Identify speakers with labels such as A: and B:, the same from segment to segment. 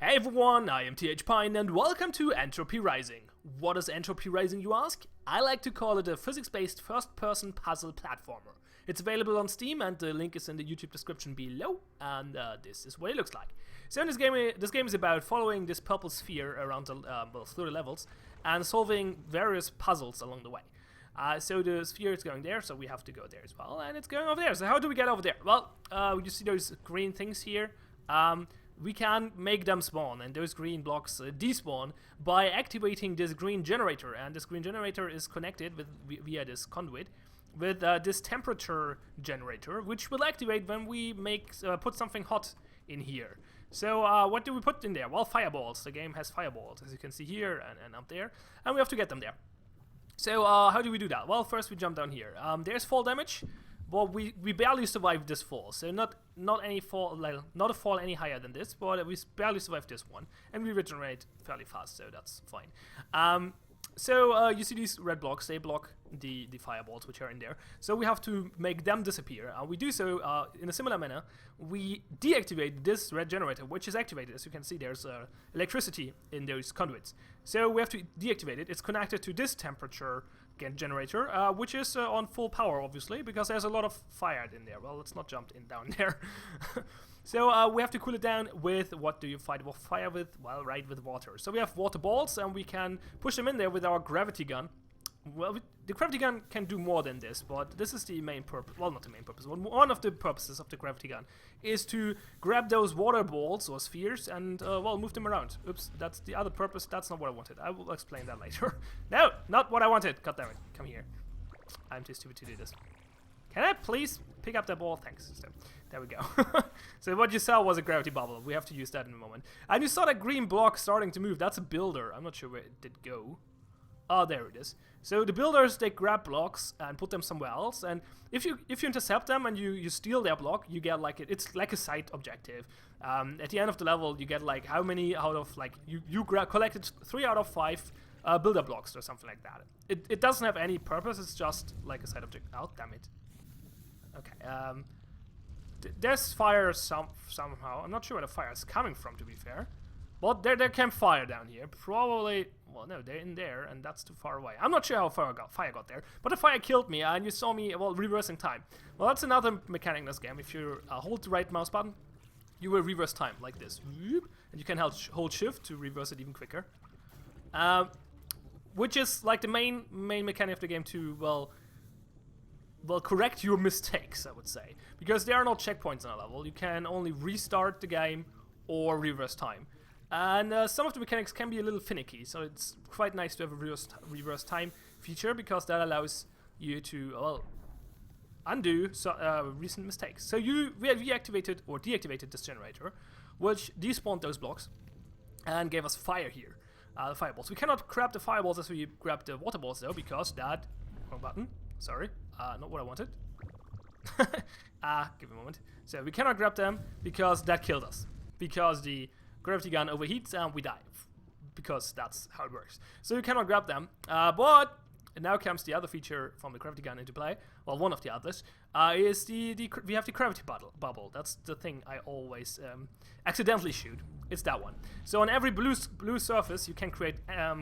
A: Hey everyone, I am TH Pine and welcome to Entropy Rising. What is Entropy Rising, you ask? I like to call it a physics-based first-person puzzle platformer. It's available on Steam and the link is in the YouTube description below, and this is what it looks like. So in this game is about following this purple sphere around through the levels and solving various puzzles along the way. So the sphere is going there, so we have to go there as well, and it's going over there. So how do we get over there? Well, you see those green things here? We can make them spawn, and those green blocks despawn by activating this green generator, and this green generator is connected with via this conduit with this temperature generator, which will activate when we put something hot in here. So what do we put in there? Well, fireballs. The game has fireballs, as you can see here and up there, and we have to get them there. So how do we do that? Well, first we jump down here. There's fall damage. Well, we barely survived this fall, so not a fall any higher than this, but we barely survived this one, and we regenerate fairly fast, so that's fine. So you see these red blocks, they block the fireballs which are in there, so we have to make them disappear. We do so in a similar manner. We deactivate this red generator, which is activated. As you can see, there's electricity in those conduits, so we have to deactivate it. It's connected to this temperature generator, which is on full power, obviously, because there's a lot of fire in there. Well, let's not jump in down there. So we have to cool it down with, what do you fight fire with? Well, right, with water. So we have water balls, and we can push them in there with our gravity gun. Well, the gravity gun can do more than this, but this is the main purpose. Well, not the main purpose. One of the purposes of the gravity gun is to grab those water balls or spheres and, well, move them around. Oops, that's the other purpose. That's not what I wanted. I will explain that later. No, not what I wanted. God damn it. Come here. I'm too stupid to do this. Can I please pick up that ball? Thanks. So, there we go. So what you saw was a gravity bubble. We have to use that in a moment. And you saw that green block starting to move. That's a builder. I'm not sure where it did go. Oh, there it is. So the builders, they grab blocks and put them somewhere else. And if you intercept them and you steal their block, you get like it's like a side objective. At the end of the level, you get like how many out of like you collected 3 out of 5 builder blocks or something like that. It doesn't have any purpose. It's just like a side object. Oh, damn it. Okay. There's fire somehow. I'm not sure where the fire is coming from, to be fair. But there came fire down here. Probably, well, no, they're in there, and that's too far away. I'm not sure how fire got there, but the fire killed me, and you saw me, well, reversing time. Well, that's another mechanic in this game. If you hold the right mouse button, you will reverse time, like this. And you can hold shift to reverse it even quicker. Which is like the main mechanic of the game to, well, correct your mistakes, I would say. Because there are no checkpoints on a level. You can only restart the game or reverse time. And some of the mechanics can be a little finicky, so it's quite nice to have a reverse time feature, because that allows you to, well, undo recent mistakes. So we have reactivated or deactivated this generator, which despawned those blocks and gave us fire here, the fireballs. We cannot grab the fireballs as we grab the water balls, though, because that... Wrong button. Sorry. Not what I wanted. Give me a moment. So we cannot grab them because that killed us. Because the gravity gun overheats and we die. Because that's how it works. So you cannot grab them. But now comes the other feature from the gravity gun into play. Well, one of the others. Is we have the gravity bubble. That's the thing I always accidentally shoot. It's that one. So on every blue surface you can create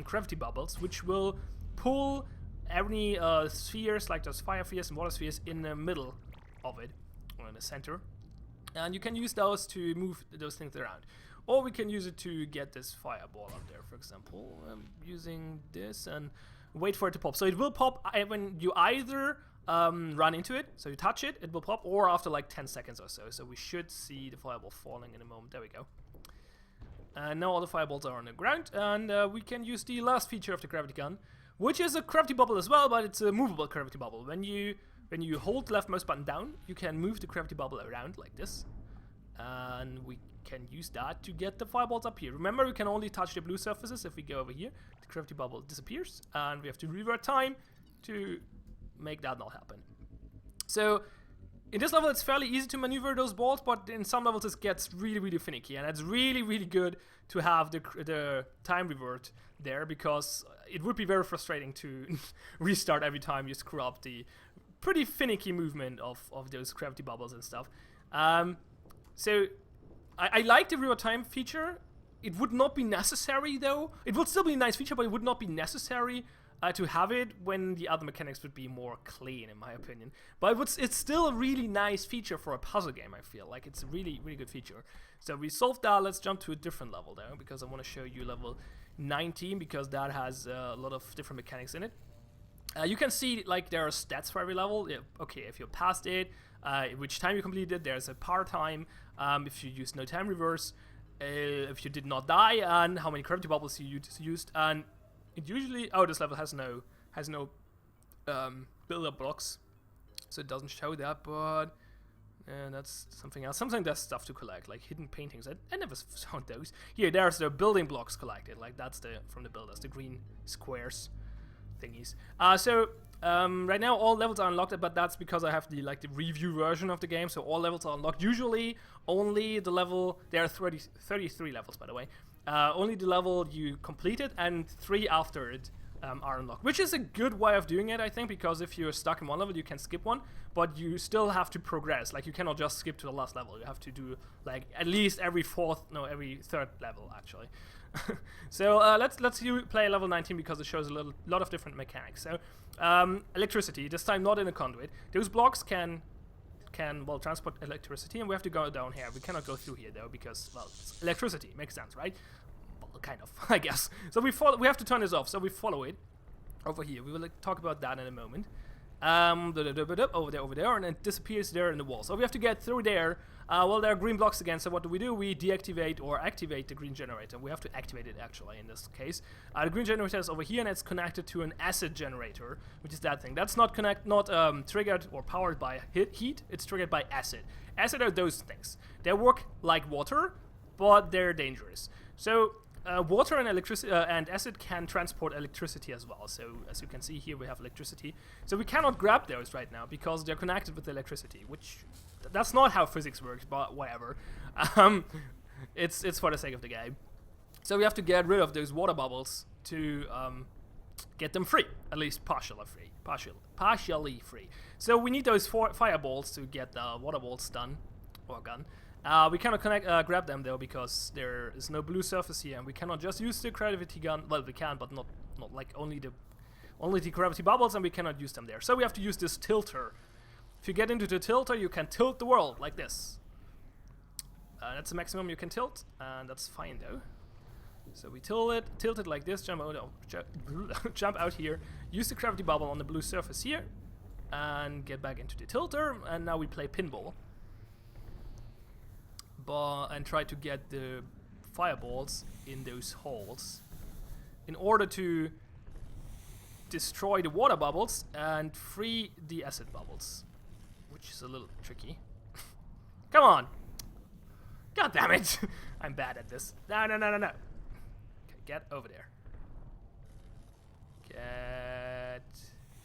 A: gravity bubbles, which will pull any spheres, like those fire spheres and water spheres, in the middle of it, or in the center. And you can use those to move those things around. Or we can use it to get this fireball up there, for example. Using this and wait for it to pop. So it will pop when you either run into it, so you touch it, it will pop, or after like 10 seconds or so. So we should see the fireball falling in a moment. There we go. And now all the fireballs are on the ground, and we can use the last feature of the gravity gun, which is a gravity bubble as well, but it's a movable gravity bubble. When you hold the left mouse button down, you can move the gravity bubble around like this. And we can use that to get the fireballs up here. Remember, we can only touch the blue surfaces. If we go over here, the gravity bubble disappears, and we have to revert time to make that not happen. So in this level, it's fairly easy to maneuver those balls, but in some levels it gets really, really finicky, and it's really, really good to have the time revert there, because it would be very frustrating to restart every time you screw up the pretty finicky movement of those gravity bubbles and stuff. So I like the real time feature it would not be necessary though. It would still be a nice feature, but it would not be necessary to have it when the other mechanics would be more clean, in my opinion. But it's still a really nice feature for a puzzle game, I feel. Like, it's a really, really good feature. So we solved that. Let's jump to a different level though, because I want to show you level 19, because that has a lot of different mechanics in it. You can see, like, there are stats for every level. Okay, if you're past it, which time you completed, there's a power time, if you use no time reverse, if you did not die, and how many gravity bubbles you used, and it usually, oh, this level has no build-up blocks, so it doesn't show that, but that's something else. Sometimes there's stuff to collect, like hidden paintings. I never found those. Here, there's the building blocks collected, like that's from the builders, the green squares thingies. Right now all levels are unlocked, but that's because I have the review version of the game, so all levels are unlocked. Usually only the level, there are 33 levels, by the way. Only the level you completed and 3 after it are unlocked, which is a good way of doing it, I think, because if you're stuck in one level, you can skip one, but you still have to progress. Like, you cannot just skip to the last level. You have to do, like, at least every 3rd level, actually. So let's play level 19, because it shows a lot of different mechanics. So electricity, this time not in a conduit. Those blocks can transport electricity, and we have to go down here. We cannot go through here though, because, well, it's electricity, makes sense, right? Well, kind of, I guess. So we have to turn this off, so we follow it over here. We will talk about that in a moment. Over there, and it disappears there in the wall. So we have to get through there. Well, there are green blocks again, so what do? We deactivate or activate the green generator. We have to activate it, actually, in this case. The green generator is over here, and it's connected to an acid generator, which is that thing. That's not triggered or powered by heat, it's triggered by acid. Acid are those things. They work like water, but they're dangerous. So water and electricity and acid can transport electricity as well. So as you can see here, we have electricity. So we cannot grab those right now because they're connected with electricity, which that's not how physics works, but whatever. It's for the sake of the game. So we have to get rid of those water bubbles to get them free, at least partially free. So we need those fireballs to get the water balls done, or gun. We cannot grab them though, because there is no blue surface here, and we cannot just use the gravity gun. Well, we can, but not like only the gravity bubbles, and we cannot use them there. So we have to use this tilter. If you get into the tilter, you can tilt the world like this. That's the maximum you can tilt, and that's fine though. So we tilt it like this, jump out here, use the gravity bubble on the blue surface here, and get back into the tilter, and now we play pinball. And try to get the fireballs in those holes in order to destroy the water bubbles and free the acid bubbles, which is a little tricky. Come on! God damn it! I'm bad at this. No. Okay, get over there.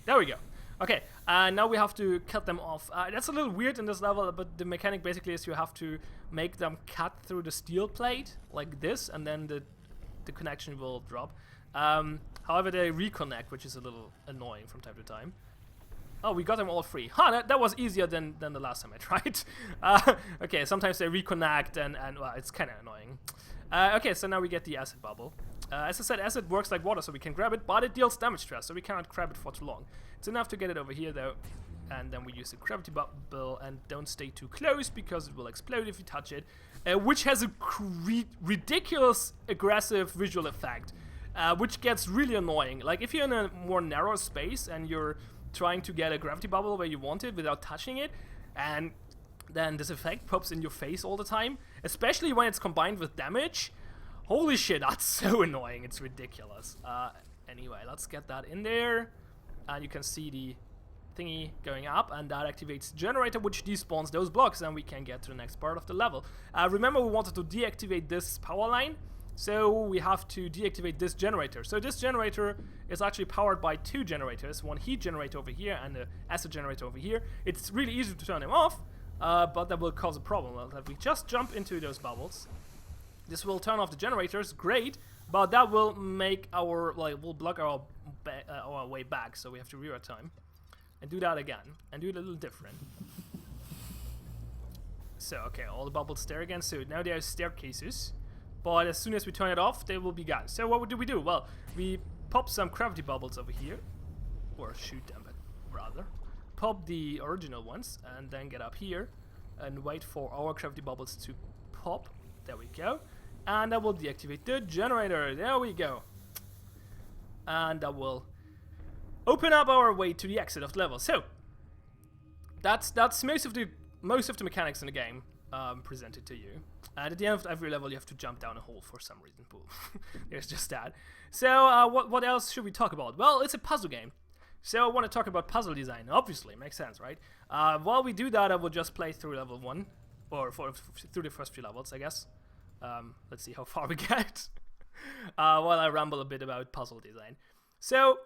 A: There we go. Okay, now we have to cut them off. That's a little weird in this level, but the mechanic basically is you have to make them cut through the steel plate, like this, and then the connection will drop. However, they reconnect, which is a little annoying from time to time. Oh, we got them all free. Huh, that was easier than the last time I tried. Okay, sometimes they reconnect, and well, it's kind of annoying. Okay, so now we get the acid bubble. As I said, acid works like water, so we can grab it, but it deals damage to us, so we cannot grab it for too long. It's enough to get it over here, though, and then we use the gravity bubble, and don't stay too close, because it will explode if you touch it, which has a ridiculous aggressive visual effect, which gets really annoying. Like, if you're in a more narrow space, and you're trying to get a gravity bubble where you want it without touching it, and then this effect pops in your face all the time, especially when it's combined with damage. Holy shit, that's so annoying, it's ridiculous. Anyway, let's get that in there, and you can see the thingy going up, and that activates the generator, which despawns those blocks, and we can get to the next part of the level. Remember, we wanted to deactivate this power line, so we have to deactivate this generator. So this generator is actually powered by 2 generators, one heat generator over here and an acid generator over here. It's really easy to turn them off, but that will cause a problem. If we just jump into those bubbles, this will turn off the generators, great, but that will make will block our way back, so we have to reroute time and do that again and do it a little different. So okay, all the bubbles there again. So now there are staircases but as soon as we turn it off, they will be gone. So what do we do? Well, we pop some gravity bubbles over here, or shoot them, but rather pop the original ones, and then get up here and wait for our gravity bubbles to pop. There we go. And I will deactivate the generator. There we go. And I will open up our way to the exit of the level. So that's most of the mechanics in the game presented to you. And at the end of every level, you have to jump down a hole for some reason. There's just that. So what else should we talk about? Well, it's a puzzle game. So I want to talk about puzzle design. Obviously, makes sense, right? While we do that, I will just play through level 1, or through the first few levels, I guess. Let's see how far we get. While I ramble a bit about puzzle design. So,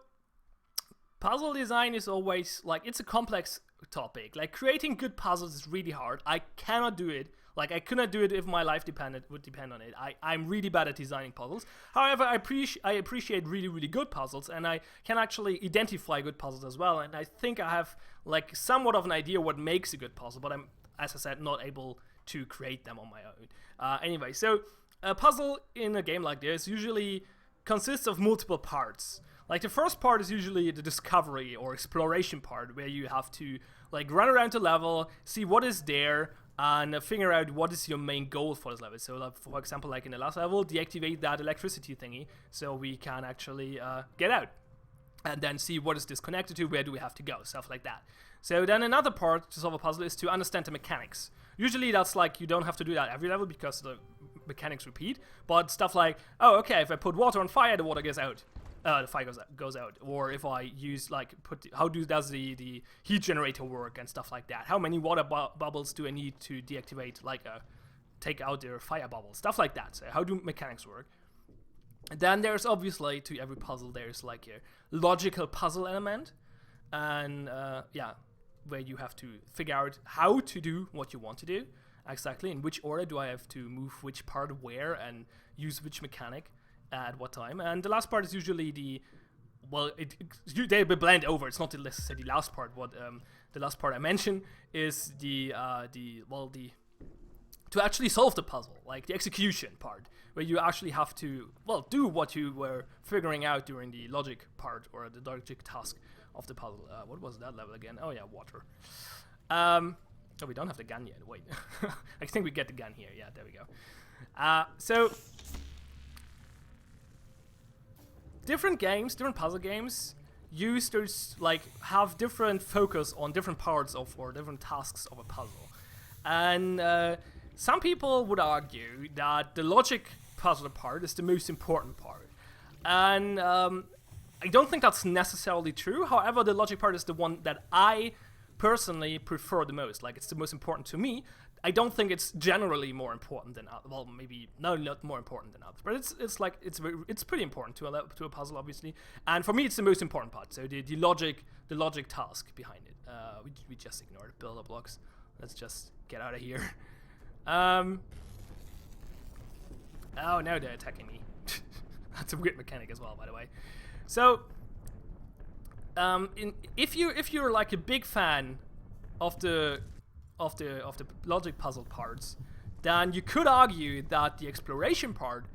A: puzzle design is always, like, it's a complex topic. Like, creating good puzzles is really hard. I cannot do it. Like, I couldn't do it if my life would depend on it. I'm really bad at designing puzzles. However, I appreciate really, really good puzzles, and I can actually identify good puzzles as well. And I think I have, like, somewhat of an idea what makes a good puzzle, but I'm, as I said, not able to create them on my own. Anyway, so a puzzle in a game like this usually consists of multiple parts. Like, the first part is usually the discovery or exploration part, where you have to, like, run around the level, see what is there, and figure out what is your main goal for this level. So, like, for example, like in the last level, deactivate that electricity thingy so we can actually get out. And then see what is this connected to, where do we have to go, stuff like that. So then another part to solve a puzzle is to understand the mechanics. Usually that's like, you don't have to do that every level because the mechanics repeat, but stuff like, oh, okay, if I put water on fire, the water goes out. The fire goes out. Or if I use, like, does the heat generator work and stuff like that. How many water bubbles do I need to deactivate, like, take out their fire bubbles, stuff like that. So how do mechanics work? Then there's obviously, to every puzzle, there's like a logical puzzle element, and yeah, where you have to figure out how to do what you want to do, exactly in which order do I have to move which part where and use which mechanic at what time. And the last part is usually they blend over. It's not necessarily the last part. What the last part I mentioned is to actually solve the puzzle, like the execution part, where you actually have to, well, do what you were figuring out during the logic part or the logic task of the puzzle. What was that level again? Oh yeah, water. Oh, we don't have the gun yet. Wait, I think we get the gun here. Yeah, there we go. So different puzzle games use those, like, have different focus on different parts of or different tasks of a puzzle, and some people would argue that the logic puzzle part is the most important part. And I don't think that's necessarily true. However, the logic part is the one that I personally prefer the most. Like, it's the most important to me. I don't think it's generally more important than others. Well, maybe not more important than others, but it's pretty important to a puzzle, obviously. And for me, it's the most important part. So the logic task behind it. We just ignored builder blocks. Let's just get out of here. Oh, now they're attacking me. That's a weird mechanic as well, by the way. So, if you're like a big fan of the logic puzzle parts, then you could argue that the exploration part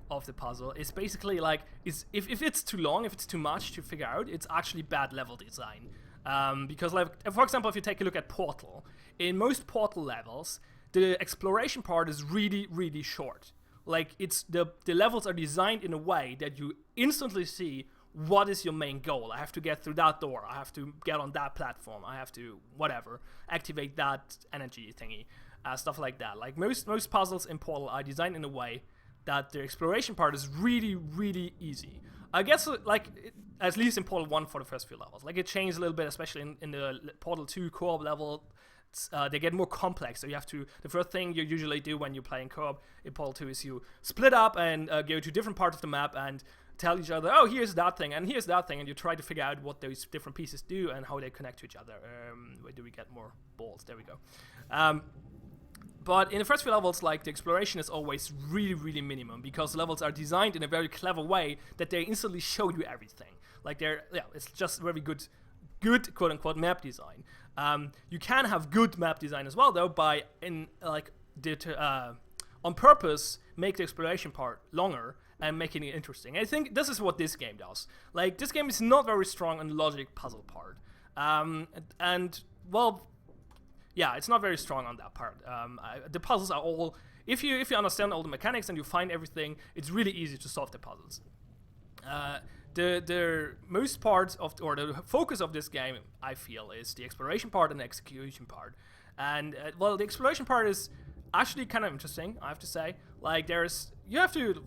A: of the puzzle is basically like, if it's too long, if it's too much to figure out, it's actually bad level design. Because, like, for example, if you take a look at Portal, in most Portal levels, the exploration part is really, really short. Like, it's the levels are designed in a way that you instantly see what is your main goal. I have to get through that door. I have to get on that platform. I have to, whatever, activate that energy thingy, stuff like that. Like, most puzzles in Portal are designed in a way that the exploration part is really, really easy. I guess, like, at least in Portal 1 for the first few levels. Like, it changed a little bit, especially in the Portal 2 co-op level. They get more complex, so you have to, the first thing you usually do when you're playing co-op in Portal 2 is you split up and go to different parts of the map and tell each other, oh, here's that thing, and here's that thing, and you try to figure out what those different pieces do and how they connect to each other. Where do we get more balls? There we go. But in the first few levels, like, the exploration is always really, really minimum, because levels are designed in a very clever way that they instantly show you everything. Like, it's just very good quote-unquote map design. on purpose make the exploration part longer and making it interesting. I think this is what this game does. Like, this game is not very strong on the logic puzzle part. And well, yeah, it's not very strong on that part. The puzzles are all, if you understand all the mechanics and you find everything, it's really easy to solve the puzzles. The most part of, or the focus of this game, I feel, is the exploration part and the execution part. And well, the exploration part is actually kind of interesting, I have to say. Like, you have to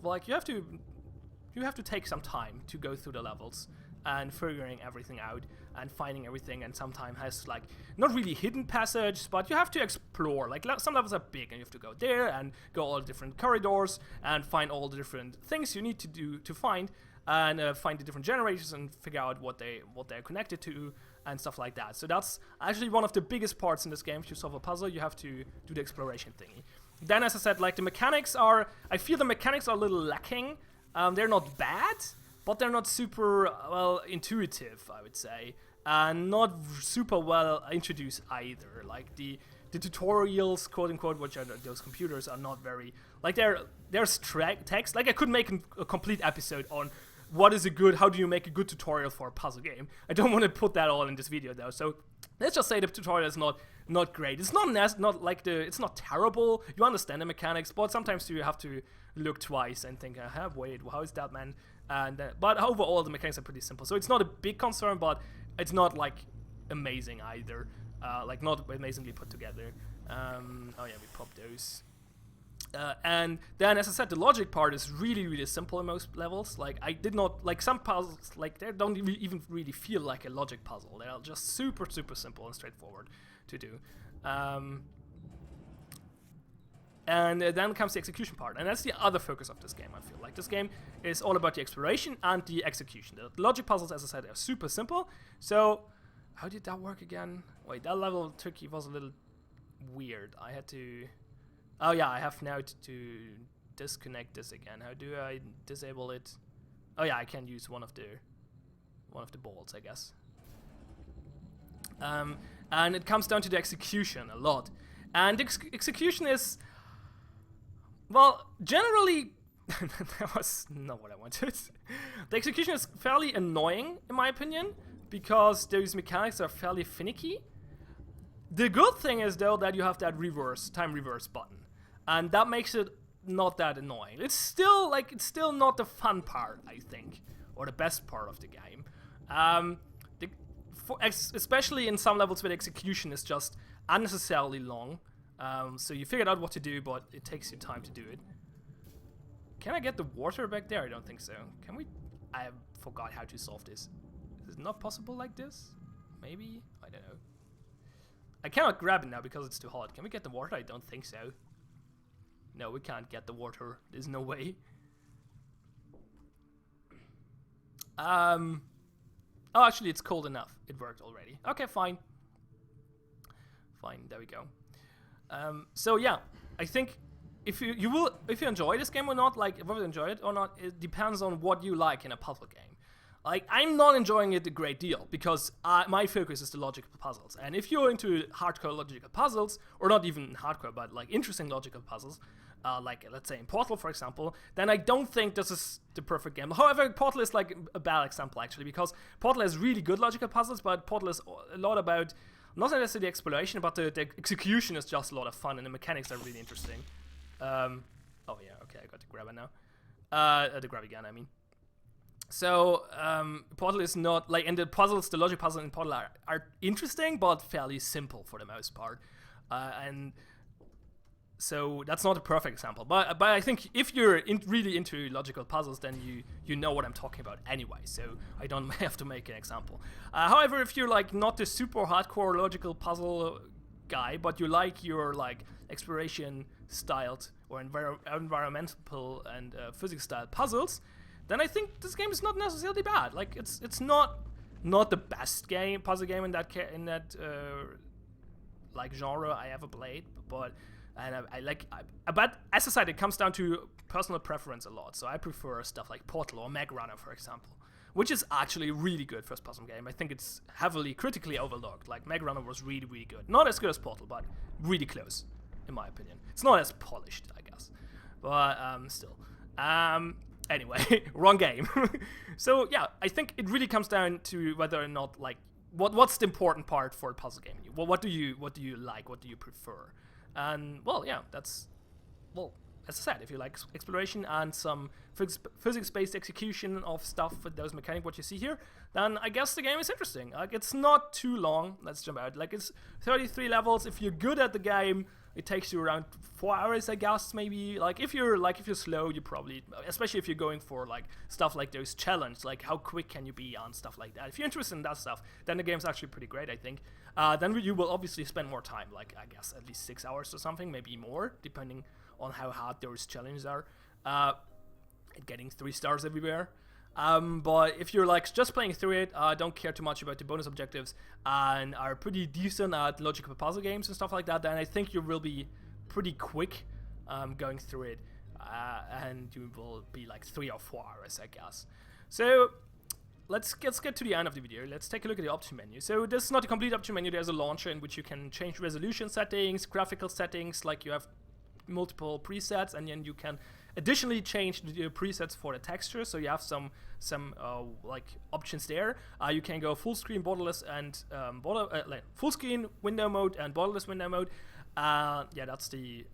A: take some time to go through the levels and figuring everything out and finding everything, and sometimes has like not really hidden passages, but you have to explore. Like, some levels are big and you have to go there and go all the different corridors and find all the different things you need to do to find, and find the different generators and figure out what they're connected to and stuff like that. So that's actually one of the biggest parts in this game. If you solve a puzzle, you have to do the exploration thingy. Then, as I said, like, the mechanics are, I feel the mechanics are a little lacking. They're not bad, but they're not super well intuitive, I would say, and not super well introduced either. Like, the tutorials, quote unquote, which are those computers, are not very, like, there's text. Like, I could make a complete episode on how do you make a good tutorial for a puzzle game. I don't want to put that all in this video though, so let's just say the tutorial is not great. It's it's not terrible. You understand the mechanics, but sometimes you have to look twice and think, wait, how is that, man? And but overall the mechanics are pretty simple, so it's not a big concern, but it's not like amazing either. Like, not amazingly put together. Oh yeah, we popped those. And then, as I said, the logic part is really, really simple in most levels. Like, I did not, like, some puzzles, like, they don't even really feel like a logic puzzle. They're just super, super simple and straightforward to do. And then comes the execution part, and that's the other focus of this game, I feel. Like, this game is all about the exploration and the execution. The logic puzzles, as I said, are super simple. So, how did that work again? Wait, that level tricky was a little weird. I had to... Oh yeah, I have now to disconnect this again. How do I disable it? Oh yeah, I can use one of the bolts, I guess. And it comes down to the execution a lot. And the execution is, well, generally, that was not what I wanted. The execution is fairly annoying, in my opinion, because those mechanics are fairly finicky. The good thing is, though, that you have that time reverse button. And that makes it not that annoying. It's still not the fun part, I think, or the best part of the game. Especially in some levels where the execution is just unnecessarily long. So you figured out what to do, but it takes you time to do it. Can I get the water back there? I don't think so. Can we? I forgot how to solve this. Is it not possible like this? Maybe? I don't know. I cannot grab it now because it's too hot. Can we get the water? I don't think so. No, we can't get the water. There's no way. Oh, actually, it's cold enough. It worked already. Okay, fine. Fine, there we go. So yeah, I think if you enjoy this game or not, like, whether you enjoy it or not, it depends on what you like in a puzzle game. Like, I'm not enjoying it a great deal because my focus is the logical puzzles. And if you're into hardcore logical puzzles, or not even hardcore, but like interesting logical puzzles, like, let's say in Portal, for example, then I don't think this is the perfect game. However, Portal is like a bad example, actually, because Portal has really good logical puzzles, but Portal is a lot about, not necessarily the exploration, but the execution is just a lot of fun, and the mechanics are really interesting. Oh yeah, okay, I got to grab it now. The grab again, I mean. So, Portal is not, like, and the logic puzzles in Portal are interesting, but fairly simple for the most part. And so that's not a perfect example. But I think if you're really into logical puzzles, then you know what I'm talking about anyway, so I don't have to make an example. However, if you're, like, not the super hardcore logical puzzle guy, but you like your, like, exploration styled or environmental and physics styled puzzles, then I think this game is not necessarily bad. Like, it's not the best puzzle game in that like genre I ever played, but but as I said, it comes down to personal preference a lot. So I prefer stuff like Portal or Mag Runner, for example, which is actually a really good first puzzle game. I think it's heavily critically overlooked. Like, Mag Runner was really, really good. Not as good as Portal, but really close, in my opinion. It's not as polished, I guess. but still. Anyway, wrong game. So yeah, I think it really comes down to whether or not like what's the important part for a puzzle game. What do you like? What do you prefer? And well, yeah, that's well. As I said, if you like exploration and some physics-based execution of stuff with those mechanics, what you see here, then I guess the game is interesting. Like, it's not too long. Let's jump out. Like, it's 33 levels. If you're good at the game, it takes you around 4 hours, I guess, maybe. Like, if you're slow, you probably, especially if you're going for like stuff like those challenges, like how quick can you be on stuff like that. If you're interested in that stuff, then the game's actually pretty great, I think. Then you will obviously spend more time, like I guess at least 6 hours or something, maybe more, depending on how hard those challenges are, getting 3 stars everywhere. But if you're like just playing through it, don't care too much about the bonus objectives, and are pretty decent at logical puzzle games and stuff like that, then I think you will be pretty quick going through it, and you will be like 3 or 4 hours, I guess. So let's get to the end of the video. Let's take a look at the option menu. So this is not a complete option menu. There's a launcher in which you can change resolution settings, graphical settings, like you have multiple presets, and then you can additionally change the presets for the texture. So you have some like options there. You can go full screen, borderless, and like full screen window mode and borderless window mode. Yeah, that's the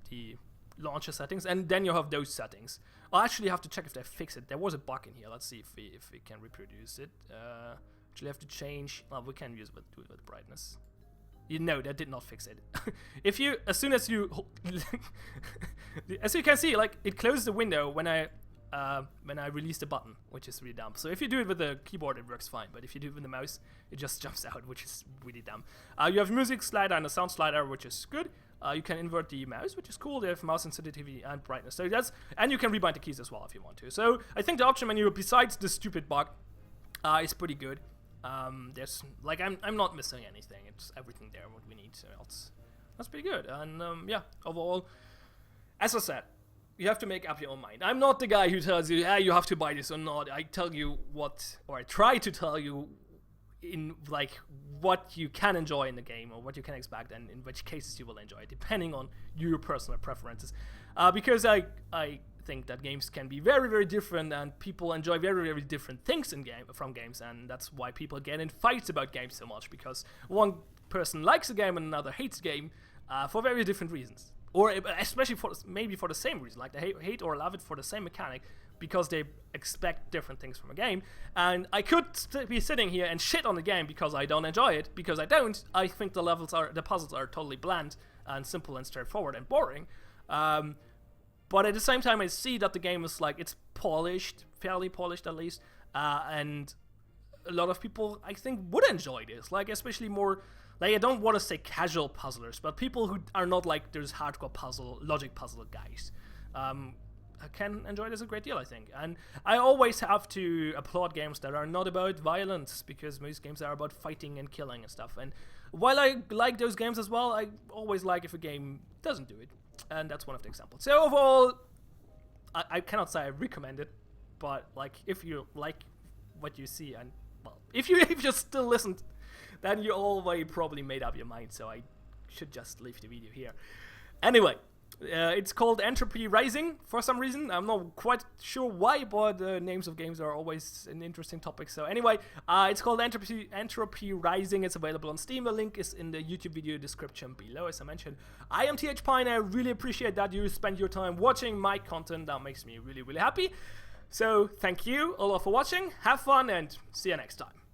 A: launcher settings, and then you have those settings. I actually have to check if they fix it. There was a bug in here. Let's see if we can reproduce it. Actually have to change. Well, we can do it with brightness. You know, that did not fix it. As you can see, like, it closes the window when I release the button, which is really dumb. So if you do it with the keyboard, it works fine, but if you do it with the mouse, it just jumps out, which is really dumb. You have music slider and a sound slider, which is good. You can invert the mouse, which is cool. They have mouse sensitivity and brightness. So and you can rebind the keys as well if you want to. So I think the option menu, besides the stupid bug, is pretty good. There's like I'm not missing anything. It's everything there what we need. So that's pretty good. And yeah, overall, as I said, you have to make up your own mind. I'm not the guy who tells you, hey, you have to buy this or not. I tell you I try to tell you in like what you can enjoy in the game or what you can expect, and in which cases you will enjoy it, depending on your personal preferences. Because I think that games can be very, very different, and people enjoy very, very different things from games, and that's why people get in fights about games so much, because one person likes a game and another hates a game for very different reasons, or especially maybe for the same reason, like they hate or love it for the same mechanic, because they expect different things from a game. And I could be sitting here and shit on the game because I don't enjoy it, because I don't. I think the puzzles are totally bland and simple and straightforward and boring. But at the same time, I see that the game is like, it's polished, fairly polished at least, and a lot of people, I think, would enjoy this. Like, especially more, like, I don't want to say casual puzzlers, but people who are not like those hardcore logic puzzle guys, can enjoy this a great deal, I think. And I always have to applaud games that are not about violence, because most games are about fighting and killing and stuff. And while I like those games as well, I always like if a game doesn't do it. And that's one of the examples. So overall, I cannot say I recommend it, but like, if you like what you see, and well, if you still listened, then you already probably made up your mind, so I should just leave the video here. Anyway, it's called Entropy Rising for some reason. I'm not quite sure why, but names of games are always an interesting topic. So anyway, it's called Entropy Rising. It's available on Steam. The link is in the YouTube video description below, as I mentioned. I am TH Pine. I really appreciate that you spend your time watching my content. That makes me really, really happy. So thank you all for watching. Have fun and see you next time.